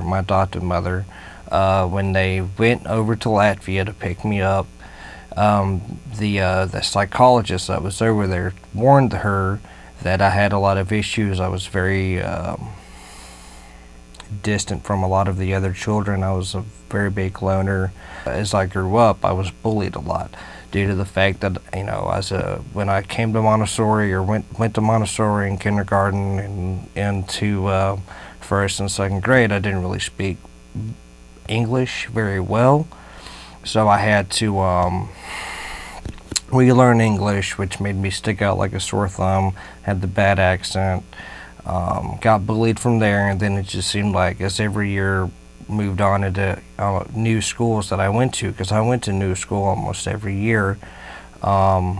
my adopted mother, when they went over to Latvia to pick me up, the psychologist that was over there warned her that I had a lot of issues. I was very distant from a lot of the other children. I was a very big loner. As I grew up, I was bullied a lot due to the fact that, when I came to Montessori or went to Montessori in kindergarten and into first and second grade, I didn't really speak English very well. So I had to relearn English, which made me stick out like a sore thumb, had the bad accent, got bullied from there, and then it just seemed like as every year moved on into new schools that I went to, because I went to new school almost every year, I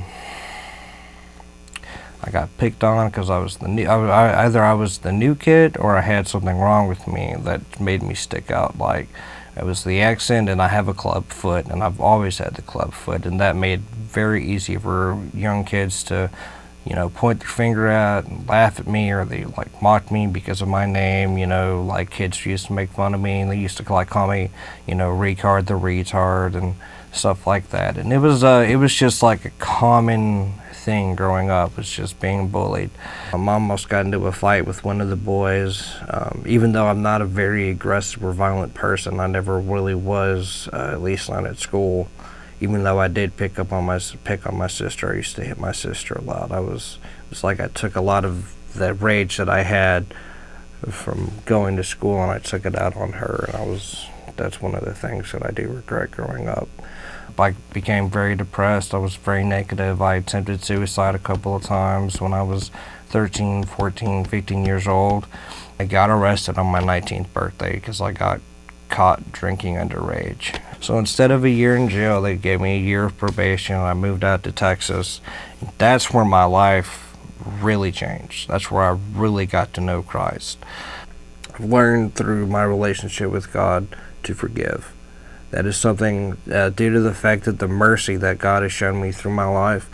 got picked on because I was the new, either I was the new kid or I had something wrong with me that made me stick out. Like, it was the accent, and I have a club foot, and I've always had the club foot, and that made very easy for young kids to, point their finger at and laugh at me, or they like mock me because of my name. Like kids used to make fun of me, and they used to call me, Rikhard the retard and stuff like that. And it was just like a common thing growing up. It's just being bullied. I almost got into a fight with one of the boys. Even though I'm not a very aggressive or violent person, I never really was, at least not at school. Even though I did pick on my sister, I used to hit my sister a lot. It was like I took a lot of the rage that I had from going to school, and I took it out on her. And that's one of the things that I do regret growing up. I became very depressed. I was very negative. I attempted suicide a couple of times when I was 13, 14, 15 years old. I got arrested on my 19th birthday because I got caught drinking underage. So instead of a year in jail, they gave me a year of probation. I moved out to Texas. That's where my life really changed. That's where I really got to know Christ. I've learned through my relationship with God to forgive. That is something, due to the fact that the mercy that God has shown me through my life,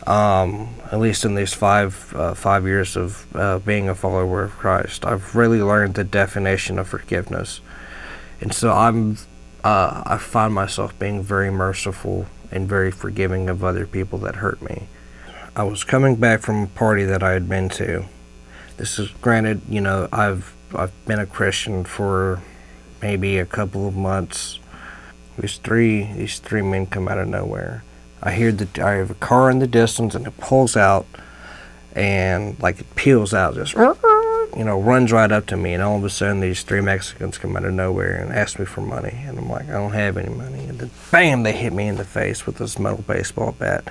at least in these 5 years of being a follower of Christ, I've really learned the definition of forgiveness. And so I find myself being very merciful and very forgiving of other people that hurt me. I was coming back from a party that I had been to. This is granted, I've been a Christian for maybe a couple of months. These three men come out of nowhere. I have a car in the distance, and it pulls out, and like it peels out, just runs right up to me, and all of a sudden these three Mexicans come out of nowhere and ask me for money, and I'm like, I don't have any money. And then bam, they hit me in the face with this metal baseball bat,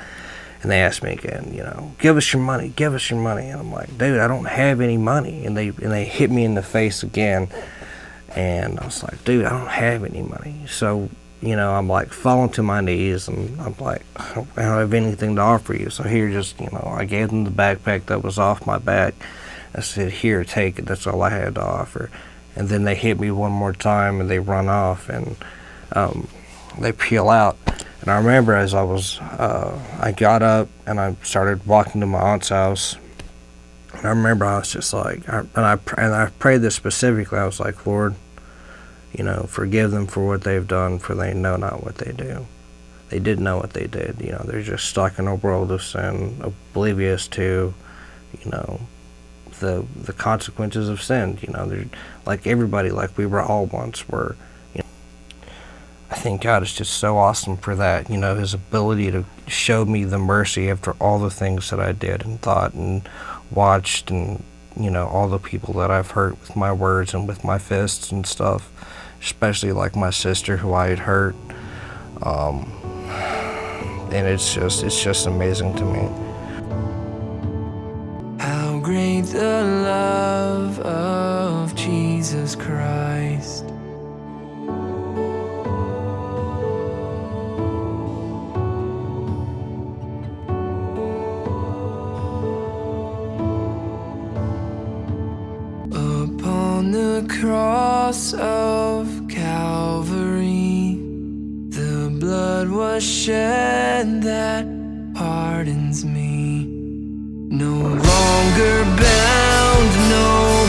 and they ask me again, give us your money, give us your money. And I'm like, dude, I don't have any money. And they hit me in the face again, and I was like, dude, I don't have any money. So I'm like falling to my knees, and I'm like, I don't have anything to offer you. So here, I gave them the backpack that was off my back. I said, here, take it. That's all I had to offer. And then they hit me one more time, and they run off, and they peel out. And I remember as I got up, and I started walking to my aunt's house. And I remember I was just like, I prayed this specifically. I was like, Lord, forgive them for what they've done, for they know not what they do. They didn't know what they did. They're just stuck in a world of sin, oblivious to, the consequences of sin. They're like everybody, like we were all once were. I think God is just so awesome for that. His ability to show me the mercy after all the things that I did and thought and watched, and all the people that I've hurt with my words and with my fists and stuff. Especially like my sister, who I had hurt, and it's just amazing to me. How great the love of Jesus Christ. Upon the cross of Calvary, the blood was shed that pardons me. No longer bound, no